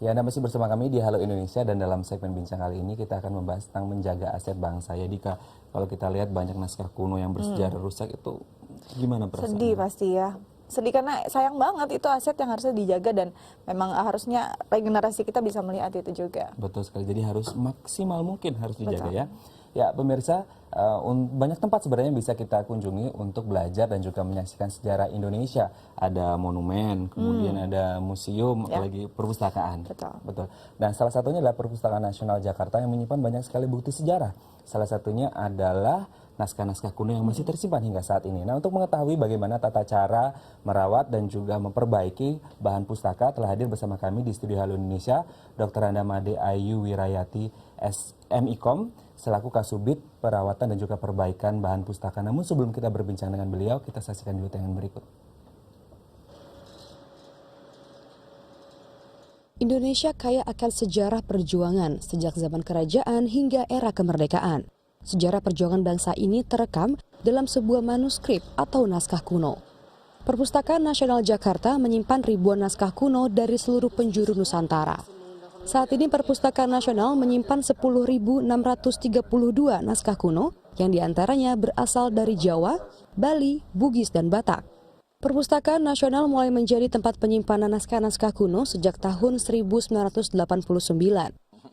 Ya, Anda masih bersama kami di Halo Indonesia dan dalam segmen bincang kali ini kita akan membahas tentang menjaga aset bangsa. Ya, Dika, kalau kita lihat banyak naskah kuno yang bersejarah rusak itu gimana perasaannya? Sedih pasti ya. Sedih karena sayang banget itu aset yang harusnya dijaga dan memang harusnya generasi kita bisa melihat itu juga. Betul sekali, jadi harus maksimal mungkin harus dijaga. Betul. Ya. Ya, pemirsa, banyak tempat sebenarnya bisa kita kunjungi untuk belajar dan juga menyaksikan sejarah Indonesia. Ada monumen, kemudian ada museum, Ya. apalagi perpustakaan. Betul. Betul. Dan salah satunya adalah Perpustakaan Nasional Jakarta yang menyimpan banyak sekali bukti sejarah. Salah satunya adalah naskah-naskah kuno yang masih tersimpan hingga saat ini. Nah, untuk mengetahui bagaimana tata cara merawat dan juga memperbaiki bahan pustaka, telah hadir bersama kami di Studio Halo Indonesia Dr. Andamade Ayu Wirayati SMIKOM selaku Kasubit Perawatan dan juga Perbaikan Bahan Pustaka. Namun sebelum kita berbincang dengan beliau, kita saksikan dulu tayangan berikut. Indonesia kaya akan sejarah perjuangan sejak zaman kerajaan hingga era kemerdekaan. Sejarah perjuangan bangsa ini terekam dalam sebuah manuskrip atau naskah kuno. Perpustakaan Nasional Jakarta menyimpan ribuan naskah kuno dari seluruh penjuru Nusantara. Saat ini Perpustakaan Nasional menyimpan 10.632 naskah kuno yang diantaranya berasal dari Jawa, Bali, Bugis, dan Batak. Perpustakaan Nasional mulai menjadi tempat penyimpanan naskah-naskah kuno sejak tahun 1989.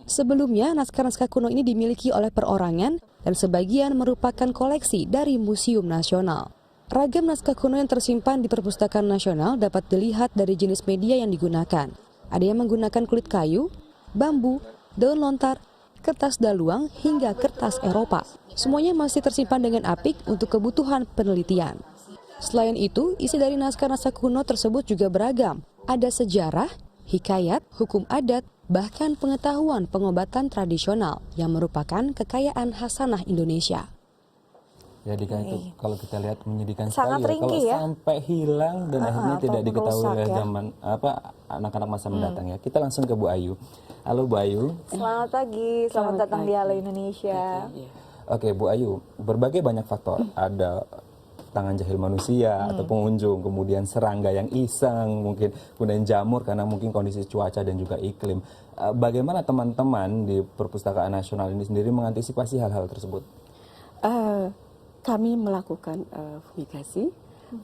Sebelumnya, naskah-naskah kuno ini dimiliki oleh perorangan dan sebagian merupakan koleksi dari Museum Nasional. Ragam naskah kuno yang tersimpan di Perpustakaan Nasional dapat dilihat dari jenis media yang digunakan. Ada yang menggunakan kulit kayu, bambu, daun lontar, kertas daluang, hingga kertas Eropa. Semuanya masih tersimpan dengan apik untuk kebutuhan penelitian. Selain itu, isi dari naskah-naskah kuno tersebut juga beragam. Ada sejarah, hikayat, hukum adat, bahkan pengetahuan pengobatan tradisional yang merupakan kekayaan hasanah Indonesia. Ya, Dika, itu kalau kita lihat menyedihkan Sangat sekali ringkih kalau ya. sampai hilang dan akhirnya tidak ataupun diketahui rusak oleh ya. zaman anak-anak masa mendatang ya. Kita langsung ke Bu Ayu. Halo Bu Ayu. Selamat pagi, selamat datang di Halo Indonesia. Oke, Bu Ayu, berbagai banyak faktor. Ada tangan jahil manusia atau pengunjung, kemudian serangga yang iseng, mungkin kemudian jamur karena mungkin kondisi cuaca dan juga iklim. Bagaimana teman-teman di Perpustakaan Nasional ini sendiri mengantisipasi hal-hal tersebut? Kami melakukan fumigasi.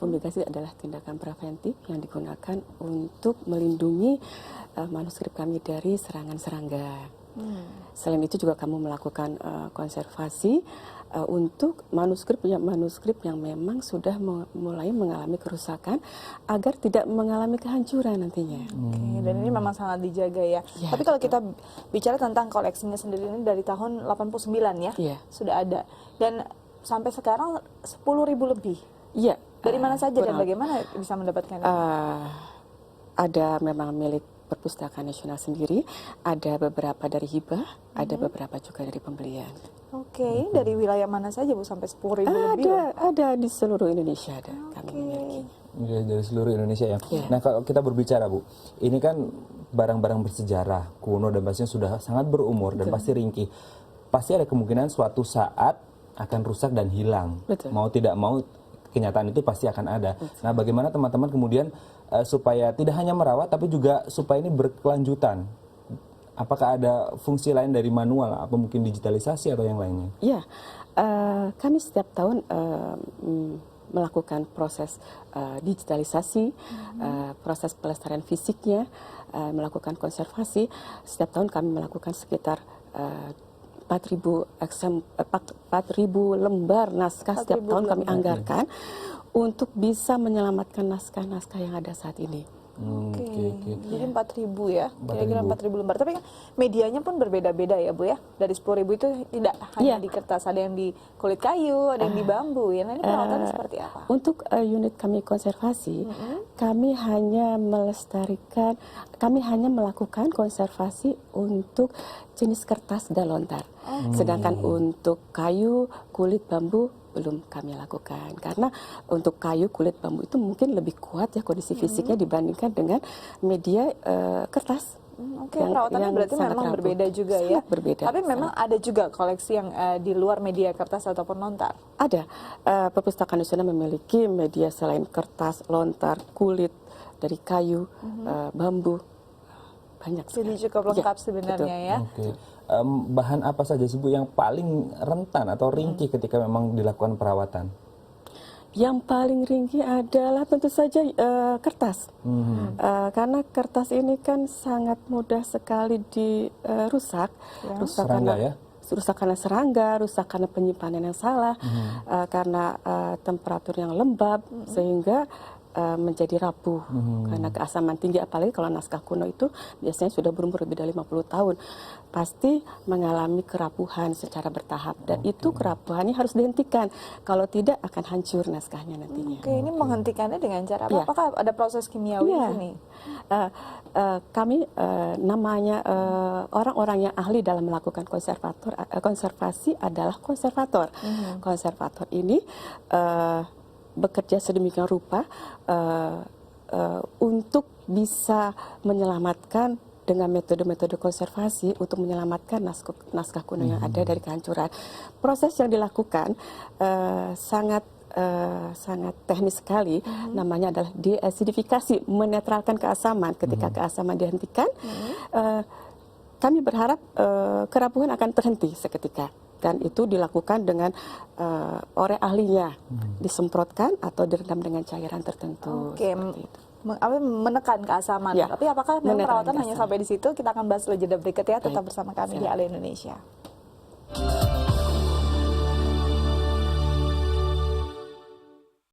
Fumigasi adalah tindakan preventif yang digunakan untuk melindungi manuskrip kami dari serangan serangga. Selain itu juga kami melakukan konservasi untuk manuskrip yang memang sudah mulai mengalami kerusakan agar tidak mengalami kehancuran nantinya. Oke, dan ini memang sangat dijaga ya. Tapi kalau kita bicara tentang koleksinya sendiri ini dari tahun 89 ya, sudah ada. Dan sampai sekarang 10.000 lebih. Iya. Dari mana saja dan bagaimana bisa mendapatkan ini? Ada memang milik Perpustakaan Nasional sendiri, ada beberapa dari hibah, ada beberapa juga dari pembelian. Oke, dari wilayah mana saja Bu sampai 10.000 lebih? Ada di seluruh Indonesia ada kami memiliki. Ya, dari seluruh Indonesia ya. Yeah. Nah, kalau kita berbicara Bu, ini kan barang-barang bersejarah kuno dan pastinya sudah sangat berumur dan pasti ringkih. Pasti ada kemungkinan suatu saat akan rusak dan hilang. Betul. Mau tidak mau kenyataan itu pasti akan ada. Nah, bagaimana teman-teman kemudian supaya tidak hanya merawat tapi juga supaya ini berkelanjutan? Apakah ada fungsi lain dari manual atau mungkin digitalisasi atau yang lainnya? Ya, kami setiap tahun melakukan proses digitalisasi, proses pelestarian fisiknya, melakukan konservasi. Setiap tahun kami melakukan sekitar 4.000 lembar naskah setiap tahun kami anggarkan untuk bisa menyelamatkan naskah-naskah yang ada saat ini. Oke. Jadi 4.000 ya, kira-kira 4.000 lembar. Tapi medianya pun berbeda-beda ya Bu ya. Dari 10.000 itu tidak hanya di kertas, ada yang di kulit kayu, ada yang di bambu ya. Nah, ini perawatannya seperti apa? Untuk unit kami konservasi, kami hanya melestarikan, kami hanya melakukan konservasi untuk jenis kertas dan lontar. Sedangkan untuk kayu, kulit bambu belum kami lakukan karena untuk kayu kulit bambu itu mungkin lebih kuat ya kondisi fisiknya dibandingkan dengan media kertas. Oke, perawatannya berarti memang berbeda juga ya. Berbeda. Tapi memang ada juga koleksi yang di luar media kertas ataupun lontar. Ada. Perpustakaan Nasional memiliki media selain kertas, lontar, kulit dari kayu, bambu. banyak. Jadi sekali. cukup lengkap Iya, sebenarnya ya. Oke. Bahan apa saja sih Bu yang paling rentan atau ringkih ketika memang dilakukan perawatan? Yang paling ringkih adalah tentu saja kertas. Karena kertas ini kan sangat mudah sekali dirusak. Ya. Rusak Serangga karena, ya? rusak karena serangga, rusak karena penyimpanan yang salah, karena temperatur yang lembab, sehingga menjadi rapuh karena keasaman tinggi. Apalagi kalau naskah kuno itu biasanya sudah berumur lebih dari 50 tahun, pasti mengalami kerapuhan secara bertahap, dan itu kerapuhannya harus dihentikan, kalau tidak akan hancur naskahnya nantinya. Oke, ini menghentikannya dengan cara apa? Iya. Apakah ada proses kimiawi di Iya. sini? Kami namanya orang-orang yang ahli dalam melakukan konservasi adalah konservator. Konservator ini bekerja sedemikian rupa untuk bisa menyelamatkan dengan metode-metode konservasi untuk menyelamatkan naskah kuno yang ada dari kehancuran. Proses yang dilakukan sangat teknis sekali, namanya adalah deasidifikasi, menetralkan keasaman. Ketika keasaman dihentikan, kami berharap kerapuhan akan terhenti seketika. Dan itu dilakukan dengan oleh ahlinya, disemprotkan atau direndam dengan cairan tertentu. Oke, menekan keasaman. Ya, Tapi apakah memang menekan perawatan hanya keasaman. sampai di situ? Kita akan bahas setelah jeda berikut ya. Tetap Baik, bersama kami di silakan. Ale Indonesia.